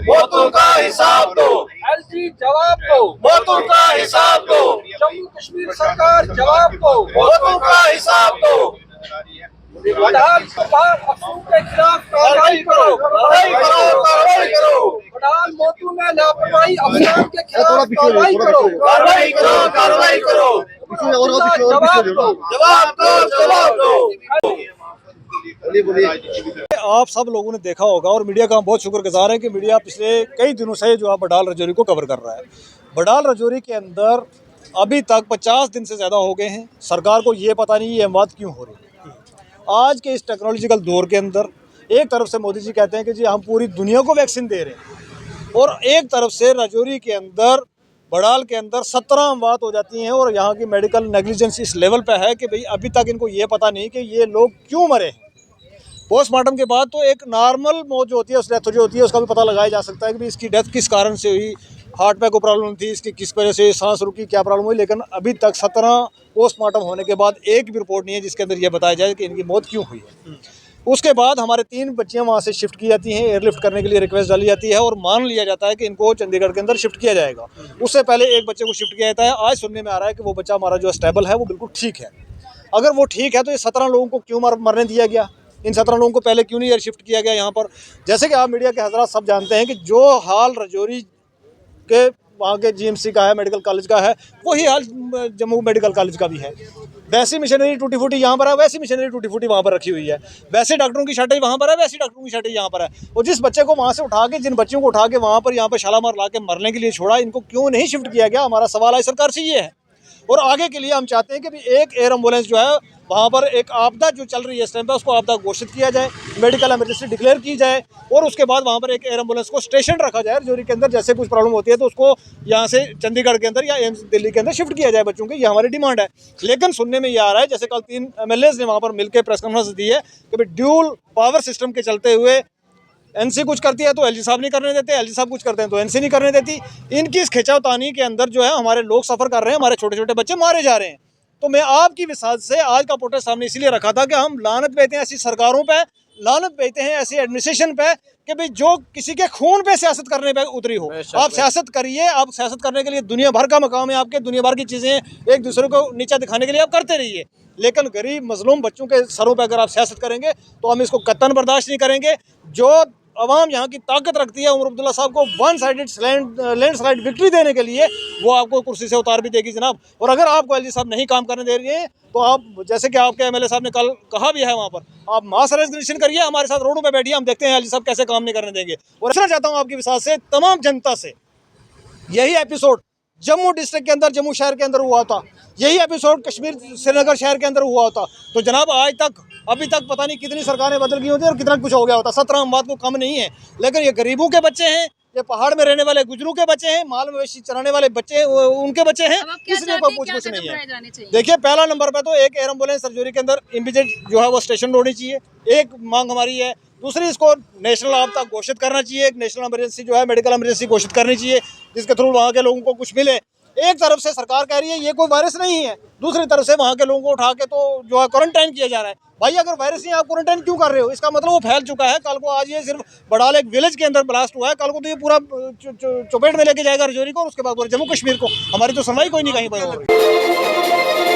मौतों का हिसाब दो, एलजी जवाब दो, मौतों का हिसाब दो, जम्मू कश्मीर सरकार जवाब दो, मौतों का हिसाब दो, बटाल सरकार अफसरों के खिलाफ कार्रवाई करो, कार्रवाई करो, कार्रवाई करो, बटाल मोतू में लापरवाही अफसरान के खिलाफ कार्रवाई करो, कार्रवाई करो, कार्रवाई करो, जवाब दो, जवाब दो, जवाब दो। आप सब लोगों ने देखा होगा और मीडिया का हम बहुत शुक्रगुजार हैं कि मीडिया पिछले कई दिनों से जो है बडाल रजौरी को कवर कर रहा है। बडाल रजौरी के अंदर अभी तक 50 दिन से ज़्यादा हो गए हैं। सरकार को ये पता नहीं ये अमवात क्यों हो रही है। आज के इस टेक्नोलॉजिकल दौर के अंदर एक तरफ से मोदी जी कहते हैं कि जी हम पूरी दुनिया को वैक्सीन दे रहे हैं और एक तरफ से रजौरी के अंदर बडाल के अंदर 17 अमवात हो जाती हैं और यहाँ की मेडिकल नेग्लिजेंस इस लेवल पे है कि भाई अभी तक इनको ये पता नहीं कि ये लोग क्यों मरे हैं। पोस्टमार्टम के बाद तो एक नॉर्मल मौत जो होती है, उस डेथ जो होती है उसका भी पता लगाया जा सकता है कि भाई इसकी डेथ किस कारण से हुई, हार्ट में कोई प्रॉब्लम थी, इसकी किस वजह से सांस रुकी, क्या प्रॉब्लम हुई। लेकिन अभी तक 17 पोस्टमार्टम होने के बाद एक भी रिपोर्ट नहीं है जिसके अंदर यह बताया जाए कि इनकी मौत क्यों हुई है। उसके बाद हमारे 3 बच्चियां वहाँ से शिफ्ट की जाती हैं, एयरलिफ्ट करने के लिए रिक्वेस्ट डाली जाती है और मान लिया जाता है कि इनको चंडीगढ़ के अंदर शिफ्ट किया जाएगा। उससे पहले एक बच्चे को शिफ्ट किया जाता है। आज सुनने में आ रहा है कि वो बच्चा हमारा जो स्टेबल है वो बिल्कुल ठीक है। अगर वो ठीक है तो ये 17 लोगों को क्यों मरने दिया गया, इन 17 लोगों को पहले क्यों नहीं शिफ्ट किया गया यहाँ पर। जैसे कि आप मीडिया के हजरात सब जानते हैं कि जो हाल रजौरी के वहाँ के जीएमसी का है, मेडिकल कॉलेज का है, वही हाल जम्मू मेडिकल कॉलेज का भी है। वैसी मशीनरी टूटी फूटी यहाँ पर है, वैसी मशीनरी टूटी फूटी वहाँ पर रखी हुई है। वैसे डॉक्टरों की शर्टेज वहाँ पर है, वैसी डॉक्टरों की शर्टेज यहाँ पर है। और जिस बच्चे को वहाँ से उठा के, जिन बच्चों को उठा के वहाँ पर यहाँ पर शालामार ला के मरने के लिए छोड़ा, इनको क्यों नहीं शिफ्ट किया गया, हमारा सवाल है सरकार से ये है। और आगे के लिए हम चाहते हैं कि भी एक एयर एम्बुलेंस जो है वहाँ पर एक आपदा जो चल रही है इस टाइम पर उसको आपदा घोषित किया जाए, मेडिकल इमरजेंसी डिक्लेयर की जाए और उसके बाद वहाँ पर एक एयर एम्बुलेंस को स्टेशन रखा जाए रजौरी के अंदर। जैसे कुछ प्रॉब्लम होती है तो उसको यहाँ से चंडीगढ़ के अंदर या एम्स दिल्ली के अंदर शिफ्ट किया जाए बच्चों की, ये हमारी डिमांड है। लेकिन सुनने में ये आ रहा है, जैसे कल 3 MLAs ने वहाँ पर मिलकर प्रेस कॉन्फ्रेंस दी है कि भाई ड्यूल पावर सिस्टम के चलते हुए एनसी कुछ करती है तो एलजी साहब नहीं करने देते, एलजी साहब कुछ करते हैं तो एनसी नहीं करने देती। इनकी इस खिंचावतानी के अंदर जो है हमारे लोग सफ़र कर रहे हैं, हमारे छोटे छोटे बच्चे मारे जा रहे हैं। तो मैं आपकी विसात से आज का प्रोटेस्ट सामने इसलिए रखा था कि हम लानत भेजते हैं ऐसी सरकारों पे, लानत भेजते हैं ऐसी एडमिनिस्ट्रेशन पे कि भाई जो किसी के खून पे सियासत करने पे उतरी हो। आप सियासत करिए, आप सियासत करने के लिए दुनिया भर का मकाम है आपके, दुनिया भर की चीज़ें एक दूसरे को नीचा दिखाने के लिए आप करते रहिए। लेकिन गरीब मजलूम बच्चों के सरों पर अगर आप सियासत करेंगे तो हम इसको कतन बर्दाश्त नहीं करेंगे। जो अवाम यहाँ की ताकत रखती है उमर अब्दुल्ला साहब को वन साइडेड लैंडस्लाइड विक्ट्री देने के लिए, वो आपको कुर्सी से उतार भी देगी जनाब। और अगर आपको एलजी साहब नहीं काम करने दे रही है तो आप, जैसे कि आपके एमएलए साहब ने कल कहा भी है, वहाँ पर आप मास रेजिग्नेशन करिए, हमारे साथ रोडों पे बैठिए, हम देखते हैं एलजी साहब कैसे काम नहीं करने देंगे। और ऐसा चाहता हूँ आपकी विश्वास से तमाम जनता से, यही एपिसोड जम्मू डिस्ट्रिक्ट के अंदर, जम्मू शहर के अंदर हुआ था, यही एपिसोड कश्मीर श्रीनगर शहर के अंदर हुआ होता तो जनाब आज तक अभी तक पता नहीं कितनी सरकारें बदल गई होती और कितना कुछ हो गया होता। 17 अमवात को कम नहीं है। लेकिन ये गरीबों के बच्चे हैं, ये पहाड़ में रहने वाले गुजरों के बच्चे हैं, माल मवेशी चराने वाले बच्चे उनके बच्चे हैं, इसलिए कोई कुछ नहीं है। देखिए पहला नंबर पर तो एक एयर एम्बुलेंस रजौरी के अंदर इमीडिएट जो है वो स्टेशन होनी चाहिए, एक मांग हमारी है। दूसरी, इसको नेशनल आपदा घोषित करना चाहिए, एक नेशनल इमरजेंसी जो है मेडिकल इमरजेंसी घोषित करनी चाहिए जिसके थ्रू वहाँ के लोगों को कुछ मिले। एक तरफ से सरकार कह रही है ये कोई वायरस नहीं है, दूसरी तरफ से वहाँ के लोगों को उठा के तो जो है क्वारंटाइन किया जा रहा है। भाई अगर वायरस नहीं, आप क्वारंटाइन क्यों कर रहे हो? इसका मतलब वो फैल चुका है। कल को आज ये सिर्फ बडाल एक विलेज के अंदर ब्लास्ट हुआ है, कल को तो ये पूरा चपेट में लेके जाएगा रजौरी को और उसके बाद जम्मू कश्मीर को। हमारी तो सुनवाई कोई नहीं कहीं पर हो रही।